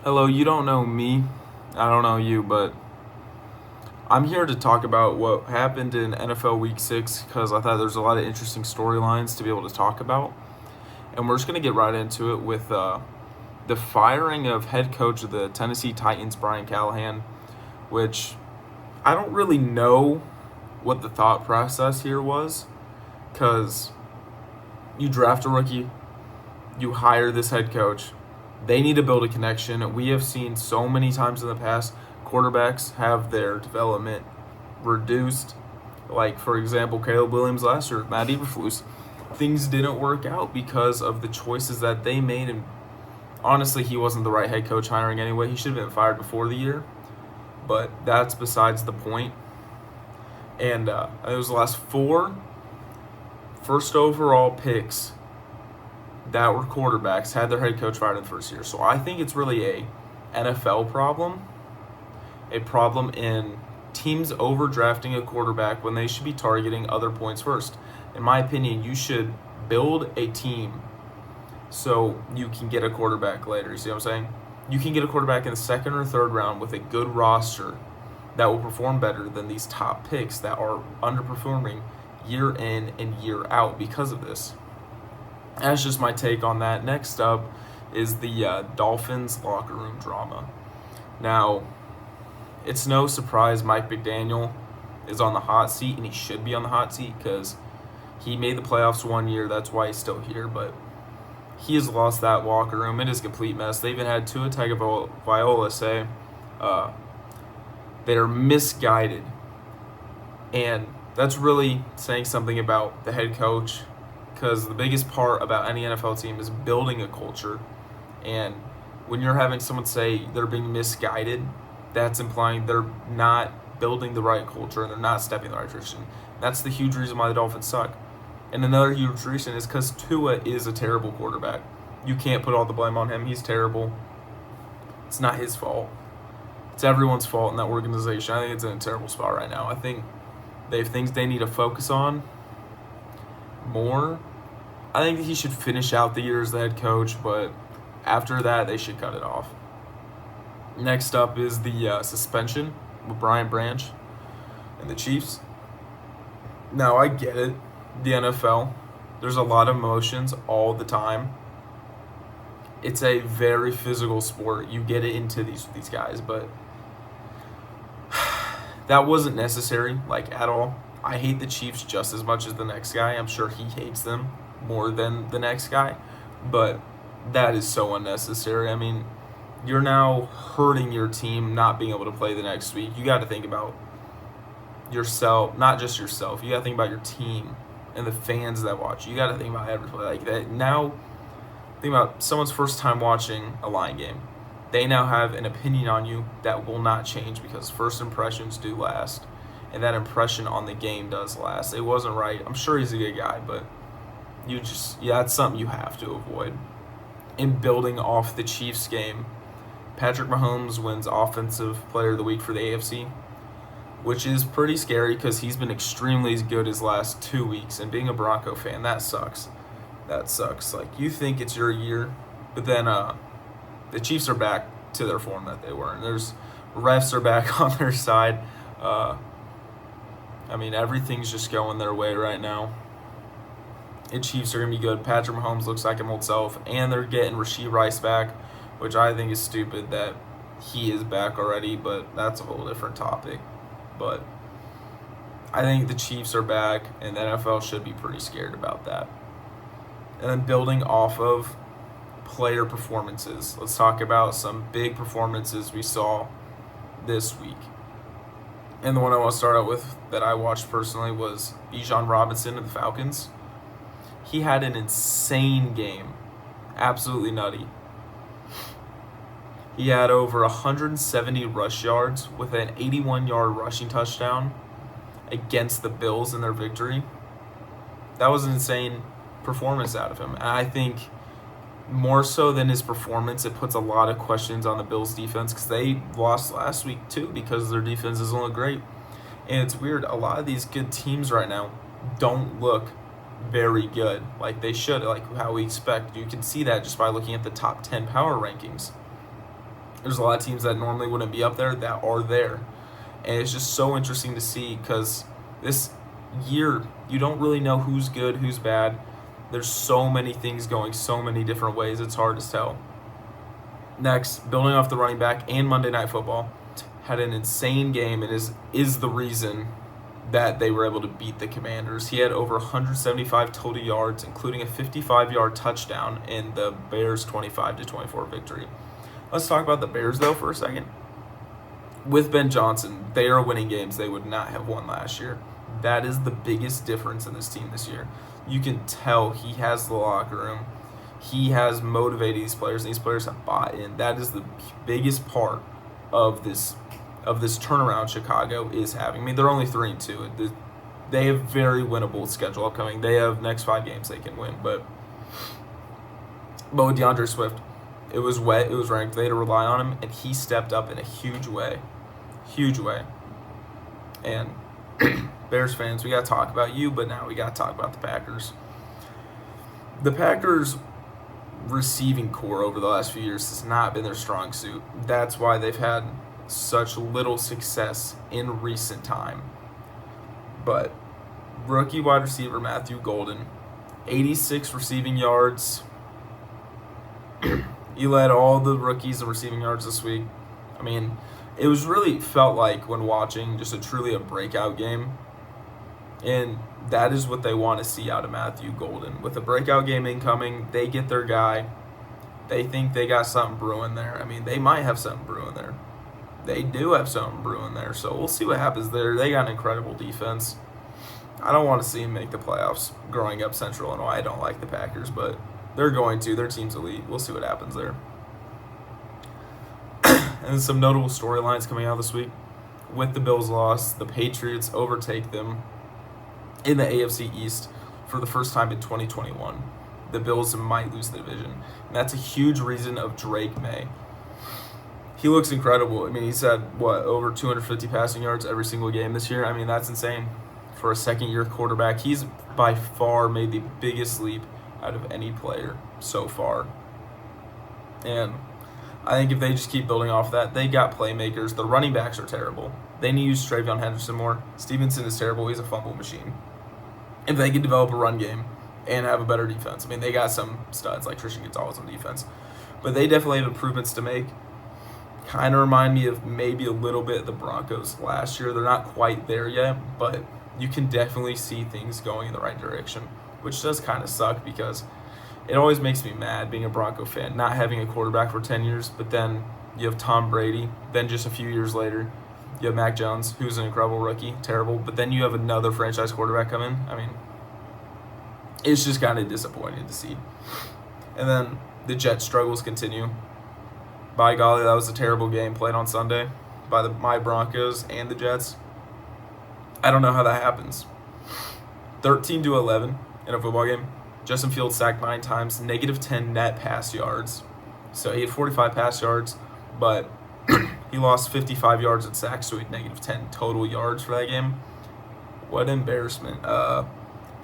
Hello, you don't know me. I don't know you, but I'm here to talk about what happened in NFL Week 6 because I thought there's a lot of interesting storylines to be able to talk about. And we're just going to get right into it with the firing of head coach of the Tennessee Titans, Brian Callahan, which I don't really know what the thought process here was because you draft a rookie, you hire this head coach. They need to build a connection. We have seen so many times in the past quarterbacks have their development reduced. Like, for example, Caleb Williams last year, Matt Eberflus. Things didn't work out because of the choices that they made. And honestly, he wasn't the right head coach hiring anyway. He should have been fired before the year. But that's besides the point. And it was the last four first overall picks that were quarterbacks had their head coach fired in the first year. So I think it's really a NFL problem, a problem in teams overdrafting a quarterback when they should be targeting other points first. In my opinion, you should build a team so you can get a quarterback later. You see what I'm saying? You can get a quarterback in the second or third round with a good roster that will perform better than these top picks that are underperforming year in and year out because of this. That's just my take on that. Next up is the Dolphins locker room drama. Now, it's no surprise Mike McDaniel is on the hot seat, and he should be on the hot seat because he made the playoffs one year. That's why he's still here, but he has lost that locker room. It is a complete mess. They even had Tua Tagovailoa say they are misguided, and that's really saying something about the head coach because the biggest part about any NFL team is building a culture. And when you're having someone say they're being misguided, that's implying they're not building the right culture and they're not stepping in the right direction. That's the huge reason why the Dolphins suck. And another huge reason is because Tua is a terrible quarterback. You can't put all the blame on him. He's terrible. It's not his fault. It's everyone's fault in that organization. I think it's in a terrible spot right now. I think they have things they need to focus on more. I think he should finish out the year as the head coach, but after that, they should cut it off. Next up is the suspension with Brian Branch and the Chiefs. Now, I get it. The NFL, there's a lot of emotions all the time. It's a very physical sport. You get it into these guys, but that wasn't necessary, like, at all. I hate the Chiefs just as much as the next guy. I'm sure he hates them more than the next guy, but that is so unnecessary. I mean, you're now hurting your team not being able to play the next week. You got to think about yourself, not just yourself. You got to think about your team and the fans that watch. You got to think about everybody like that. Now, think about someone's first time watching a Lion game. They now have an opinion on you that will not change because first impressions do last, and that impression on the game does last. It wasn't right. I'm sure he's a good guy, but that's something you have to avoid. In building off the Chiefs game, Patrick Mahomes wins Offensive Player of the Week for the AFC, which is pretty scary because he's been extremely good his last 2 weeks. And being a Bronco fan, that sucks. That sucks. Like, you think it's your year, but then the Chiefs are back to their form that they were. And there's refs are back on their side. I mean, everything's just going their way right now. The Chiefs are going to be good. Patrick Mahomes looks like him old self. And they're getting Rashee Rice back, which I think is stupid that he is back already, but that's a whole different topic. But I think the Chiefs are back, and the NFL should be pretty scared about that. And then building off of player performances, let's talk about some big performances we saw this week. And the one I want to start out with that I watched personally was Bijan Robinson of the Falcons. He had an insane game. Absolutely nutty. He had over 170 rush yards with an 81-yard rushing touchdown against the Bills in their victory. That was an insane performance out of him. And I think more so than his performance, it puts a lot of questions on the Bills' defense because they lost last week too because their defense doesn't look great. And it's weird. A lot of these good teams right now don't look very good like they should, like how we expect. You can see that just by looking at the top 10 power rankings. There's a lot of teams that normally wouldn't be up there that are there. And it's just so interesting to see because this year, you don't really know who's good, who's bad. There's so many things going so many different ways, it's hard to tell. Next, building off the running back and Monday Night Football, had an insane game and is the reason that they were able to beat the Commanders. He had over 175 total yards, including a 55-yard touchdown in the Bears' 25-24 victory. Let's talk about the Bears, though, for a second. With Ben Johnson, they are winning games they would not have won last year. That is the biggest difference in this team this year. You can tell he has the locker room. He has motivated these players, and these players have bought in. That is the biggest part of this turnaround Chicago is having. I mean, they're only 3-2. They have very winnable schedule upcoming. They have next 5 games they can win. But with DeAndre Swift, it was wet. It was ranked. They had to rely on him, and he stepped up in a huge way. Huge way. And Bears fans, we got to talk about you, but now we got to talk about the Packers. The Packers' receiving core over the last few years has not been their strong suit. That's why they've had such little success in recent time. But rookie wide receiver Matthew Golden, 86 receiving yards. He led all the rookies in receiving yards this week. I mean, it was really felt like when watching just truly a breakout game. And that is what they want to see out of Matthew Golden. With a breakout game incoming, they get their guy. They think they got something brewing there. I mean, they might have something brewing there. They do have something brewing there. So we'll see what happens there. They got an incredible defense. I don't want to see them make the playoffs. Growing up Central Illinois, I don't like the Packers, but they're going to. Their team's elite. We'll see what happens there. And some notable storylines coming out this week. With the Bills' loss, the Patriots overtake them in the AFC East for the first time in 2021. The Bills might lose the division. And that's a huge reason of Drake May. He looks incredible. I mean, he's had, over 250 passing yards every single game this year. I mean, that's insane for a second-year quarterback. He's by far made the biggest leap out of any player so far. And I think if they just keep building off that, they got playmakers. The running backs are terrible. They need to use Travion Henderson more. Stevenson is terrible. He's a fumble machine. If they can develop a run game and have a better defense. I mean, they got some studs like Christian Gonzalez on defense. But they definitely have improvements to make. Kind of remind me of maybe a little bit the Broncos last year. They're not quite there yet, but you can definitely see things going in the right direction, which does kind of suck because it always makes me mad being a Bronco fan, not having a quarterback for 10 years, but then you have Tom Brady, then just a few years later, you have Mac Jones, who's an incredible rookie, terrible, but then you have another franchise quarterback come in. I mean, it's just kind of disappointing to see. And then the Jets' struggles continue. By golly, that was a terrible game played on Sunday by my Broncos and the Jets. I don't know how that happens. 13-11 in a football game. Justin Fields sacked 9 times, -10 net pass yards. So he had 45 pass yards, but he lost 55 yards in sacks, so he had -10 total yards for that game. What an embarrassment.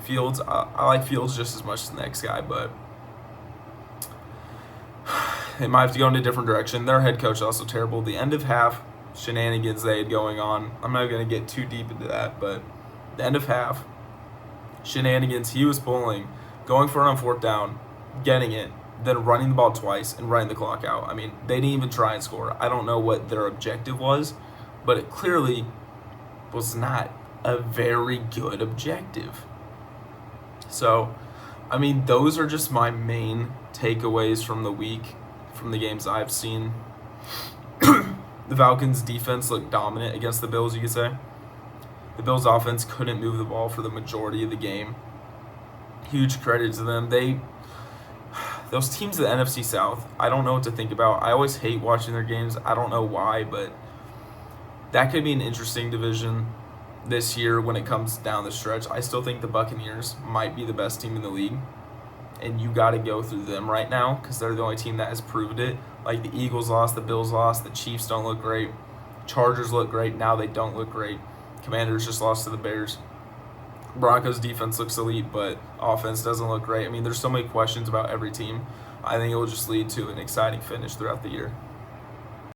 Fields, I like Fields just as much as the next guy, but they might have to go in a different direction. Their head coach is also terrible. The end of half shenanigans they had going on. I'm not going to get too deep into that, but the end of half shenanigans he was pulling, going for it on 4th down, getting it, then running the ball twice and running the clock out. I mean, they didn't even try and score. I don't know what their objective was, but it clearly was not a very good objective. So, I mean, those are just my main takeaways from the week, from the games I've seen. The Falcons' defense looked dominant against the Bills, you could say. The Bills' offense couldn't move the ball for the majority of the game. Huge credit to them. Those teams in the NFC South, I don't know what to think about. I always hate watching their games. I don't know why, but that could be an interesting division this year when it comes down the stretch. I still think the Buccaneers might be the best team in the league, and you got to go through them right now because they're the only team that has proved it. Like the Eagles lost, the Bills lost, the Chiefs don't look great, Chargers look great, now they don't look great. Commanders just lost to the Bears. Broncos defense looks elite, but offense doesn't look great. I mean, there's so many questions about every team. I think it will just lead to an exciting finish throughout the year.